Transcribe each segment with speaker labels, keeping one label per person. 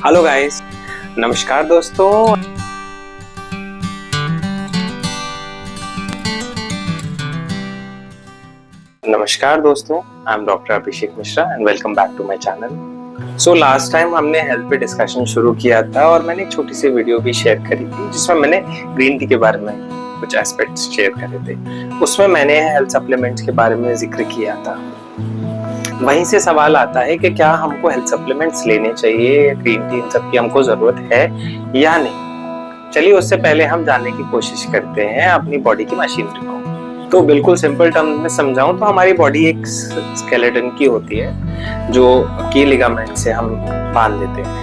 Speaker 1: Hello guys, नमस्कार दोस्तों। I am doctor Abhishek Mishra and welcome back to my channel. So last time हमने health पे discussion शुरू किया था और मैंने एक छोटी सी वीडियो भी शेयर करी थी जिसमें मैंने ग्रीन टी के बारे में कुछ एस्पेक्ट्स शेयर करे थे। उसमें मैंने हेल्थ सप्लीमेंट्स के बारे में जिक्र किया था। वहीं से सवाल आता है कि क्या हमको हेल्थ सप्लीमेंट्स लेने चाहिए, ग्रीन टी इन सब की हमको जरूरत है या नहीं। चलिए उससे पहले हम जानने की कोशिश करते हैं अपनी बॉडी की मशीनरी को। तो बिल्कुल सिंपल टर्म्स में समझाऊं तो हमारी बॉडी एक स्केलेटन की होती है जो की लिगामेंट से हम बांध देते हैं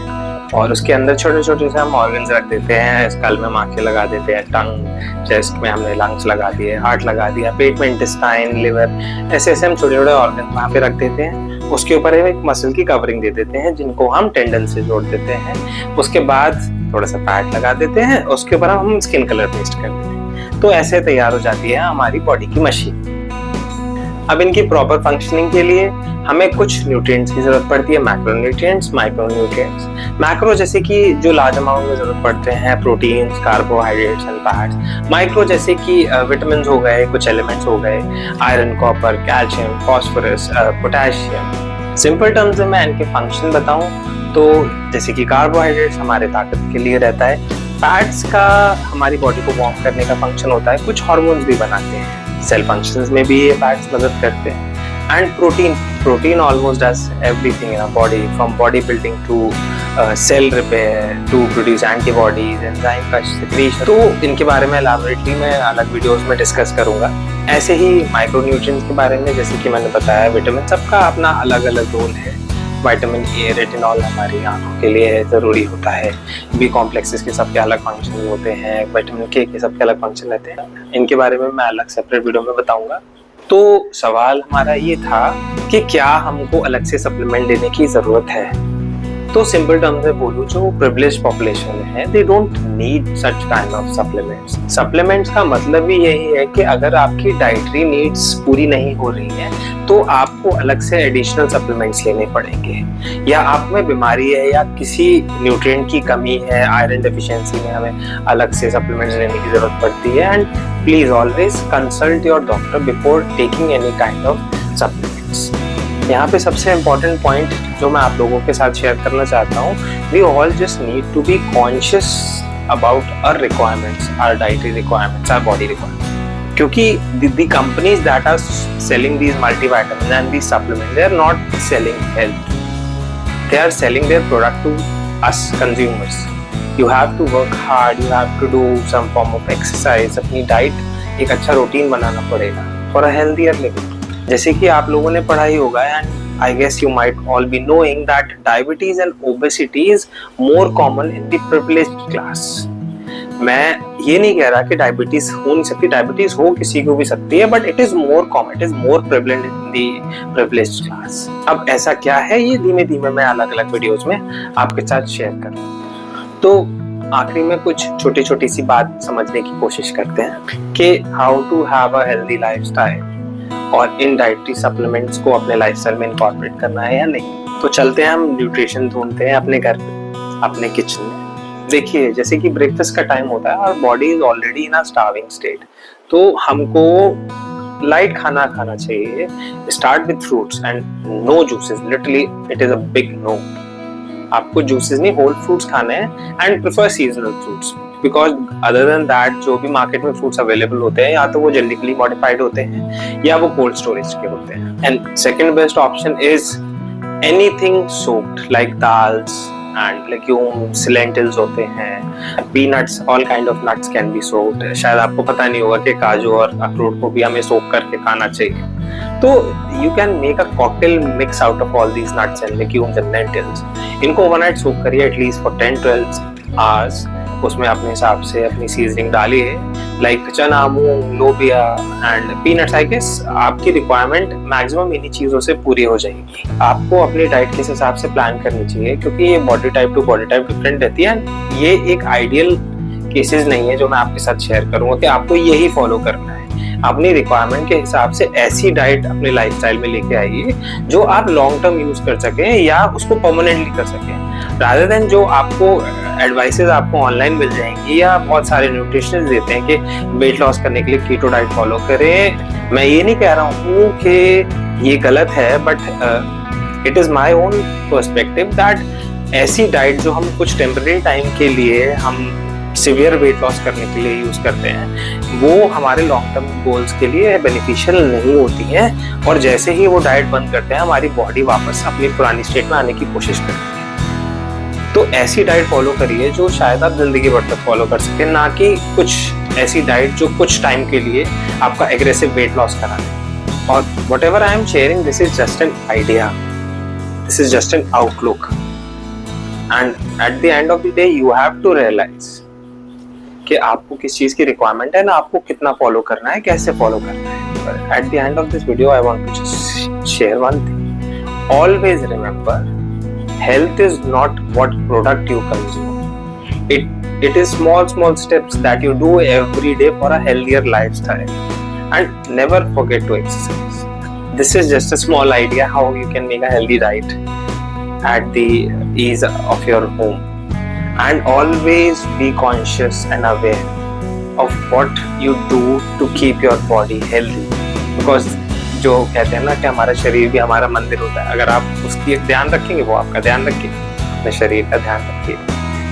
Speaker 1: और उसके अंदर छोटे छोटे से हम ऑर्गन्स रख देते हैं। स्कल में आंखें लगा देते हैं, टंग, चेस्ट में हमने लंग्स लगा दिए, हार्ट लगा दिया, पेट में इंटेस्टाइन, लिवर, ऐसे ऐसे हम छोटे छोटे ऑर्गन वहाँ पे रख देते हैं। उसके ऊपर एक मसल की कवरिंग दे देते हैं जिनको हम टेंडन से जोड़ देते हैं। उसके बाद थोड़ा सा फैट लगा देते हैं, उसके ऊपर हम स्किन कलर पेस्ट कर देते हैं। तो ऐसे तैयार हो जाती है हमारी बॉडी की मशीन। अब इनकी प्रॉपर फंक्शनिंग के लिए हमें कुछ न्यूट्रिएंट्स की जरूरत पड़ती है, मैक्रोन्यूट्रिएंट्स, माइक्रोन्यूट्रिएंट्स। मैक्रो जैसे कि जो लार्ज अमाउंट में जरूरत पड़ते हैं, proteins, carbohydrates and fats. Micro जैसे कि विटामिन हो गए, कुछ एलिमेंट्स हो गए, iron, copper, calcium, phosphorus, potassium. Simple terms में मैं इनके फंक्शन बताऊं तो जैसे कि कार्बोहाइड्रेट्स हमारे ताकत के लिए रहता है, फैट्स का हमारी बॉडी को वार्म करने का फंक्शन होता है, कुछ हार्मोन्स भी बनाते हैं, सेल फंक्शंस में भी ये फैट्स मदद करते हैं। And protein almost does everything in our body, from body building to cell repair to produce antibodies, enzyme का सिक्रीशन। तो इनके बारे में एलैबोरेटली मैं अलग वीडियोस में डिस्कस करूंगा। ऐसे ही माइक्रोन्यूट्रिएंट्स के बारे में जैसे कि मैंने बताया, विटामिन सबका अपना अलग अलग रोल है। विटामिन ए, रेटिनॉल हमारी आंखों के लिए जरूरी होता है। बी कॉम्प्लेक्सेस के सबके अलग फंक्शन होते हैं, विटामिन के सबके अलग फंक्शन रहते हैं। इनके बारे में मैं अलग सेपरेट वीडियो में बताऊंगा। तो सवाल हमारा ये था कि क्या हमको अलग से सप्लीमेंट लेने की जरूरत है। तो सिंपल टर्म्स में बोलूं, जो प्रिविलेज्ड पॉपुलेशन है, they don't need such kind of supplements. Supplements का मतलब भी यही है कि अगर आपकी डाइटरी नीड्स पूरी नहीं हो रही है तो आपको अलग से एडिशनल सप्लीमेंट्स लेने पड़ेंगे। या आप में बीमारी है या किसी न्यूट्रिएंट की कमी है, आयरन डेफिशिएंसी में हमें अलग से सप्लीमेंट्स लेने की जरूरत पड़ती है। And please always consult your doctor before taking any kind of supplements. यहाँ पे सबसे इम्पोर्टेंट पॉइंट जो मैं आप लोगों के साथ शेयर करना चाहता हूँ, we all just need to be conscious about our requirements, our dietary requirements, our body requirements. क्योंकि the companies that are selling these multivitamins and these supplements, they are not selling health, they are selling their product to us consumers. You have to work hard, you have to do some form of exercise, अपनी diet एक अच्छा routine बनाना पड़ेगा for a healthier living। जैसे कि आप लोगों ने पढ़ा ही होगा, and I guess you might all be knowing that diabetes and obesity is more common in the privileged class। मैं ये नहीं कह रहा कि डायबिटीज हो नहीं सकती, डायबिटीज हो किसी को भी सकती है, but it is more common, it is more prevalent in the privileged class. अब ऐसा क्या है, ये धीमे धीमे मैं अलग अलग वीडियोस में आपके साथ शेयर करूँ। तो आखिरी में कुछ छोटी छोटी सी बात समझने की कोशिश करते हैं कि how to have a healthy lifestyle और इन डाइटरी सप्लीमेंट्स को अपने लाइफस्टाइल में इंकॉर्पोरेट करना है या नहीं। तो चलते हैं, हम न्यूट्रिशन ढूंढते हैं अपने घर पे, अपने किचन में। देखिए, जैसे कि ब्रेकफास्ट का टाइम होता है और body is already in a starving state, तो हमको लाइट खाना खाना चाहिए। Start with fruits and no juices, literally it is a big no. आपको जूसेस नहीं, होल फ्रूट्स खाने हैं and prefer seasonal fruits, because other than that जो भी मार्केट में फ्रूट्स अवेलेबल होते हैं या तो वो जेनेटिकली मॉडिफाइड होते हैं या वो कोल्ड स्टोरेज के होते हैं। And second best option is anything soaked like dals and legumes, lentils होते हैं, peanuts, all kind of nuts can be soaked। शायद आपको पता नहीं होगा कि काजू और अखरोट को भी हमें सोक करके खाना चाहिए। तो you can make a cocktail mix out of all these nuts and legumes and lentils। इनको ओवरनाइट सोक करिए एटलीस्ट फॉर 10-12 आवर्स। उसमें अपने हिसाब से अपनी सीजनिंग डालिए, लाइक चना, मूंग, लोबिया एंड पीनट्स। आई गेस आपकी रिक्वायरमेंट मैक्सिमम इन्हीं चीजों से पूरी हो जाएगी। आपको अपनी डाइट किस हिसाब से प्लान करनी चाहिए, क्योंकि ये body type two body type different रहती है। ये एक आइडियल केसेस नहीं है जो मैं आपके साथ शेयर करूंगा कि आपको यही फॉलो करना है। अपनी रिक्वायरमेंट के हिसाब से ऐसी डाइट अपने लाइफस्टाइल में लेके आइए जो आप लॉन्ग टर्म यूज कर सकें या उसको परमानेंटली कर सकें, रादर देन जो आपको एडवाइसेस आपको ऑनलाइन मिल जाएंगी या बहुत सारे न्यूट्रिशनिस्ट देते हैं कि वेट लॉस करने के लिए कीटो डाइट फॉलो करें। मैं ये नहीं कह रहा हूँ कि ये गलत है, but it is my own perspective that ऐसी डाइट जो हम कुछ टेम्परेरी टाइम के लिए हम सिवियर वेट लॉस करने के लिए यूज करते हैं, वो हमारे लॉन्ग टर्म गोल्स के लिए बेनिफिशियल नहीं होती है। और जैसे ही वो डाइट बंद करते हैं, हमारी बॉडी वापस अपनी पुरानी स्टेट में आने की कोशिश करती है। तो ऐसी डाइट फॉलो करिए जो शायद आप जिंदगी भर तक फॉलो कर सके, ना कि कुछ ऐसी डाइट जो कुछ टाइम के लिए आपका एग्रेसिव वेट लॉस करा दे। और whatever I am sharing, this is just an idea, this is just an outlook, and at the end of the day you have to realize कि आपको किस चीज की रिक्वायरमेंट है ना, आपको कितना फॉलो करना है, कैसे फॉलो करना है। At the end of this video I want to just share one thing, always remember, health is not what product you consume, it is small steps that you do every day for a healthier lifestyle. And never forget to exercise. This is just a small idea how you can make a healthy diet at the ease of your home. And always be conscious and aware of what you do to keep your body healthy, because जो कहते हैं ना कि हमारा शरीर भी हमारा मंदिर होता है। अगर आप उसकी ध्यान रखेंगे, वो आपका ध्यान रखें। अपने शरीर का ध्यान रखिए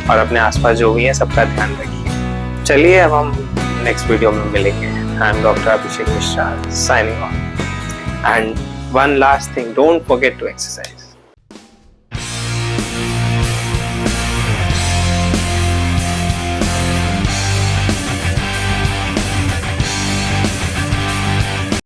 Speaker 1: और अपने आसपास जो भी है सबका ध्यान रखिए। चलिए अब हम नेक्स्ट वीडियो में मिलेंगे। I am doctor Abhishek Mishra signing off. And one last thing, don't forget to exercise.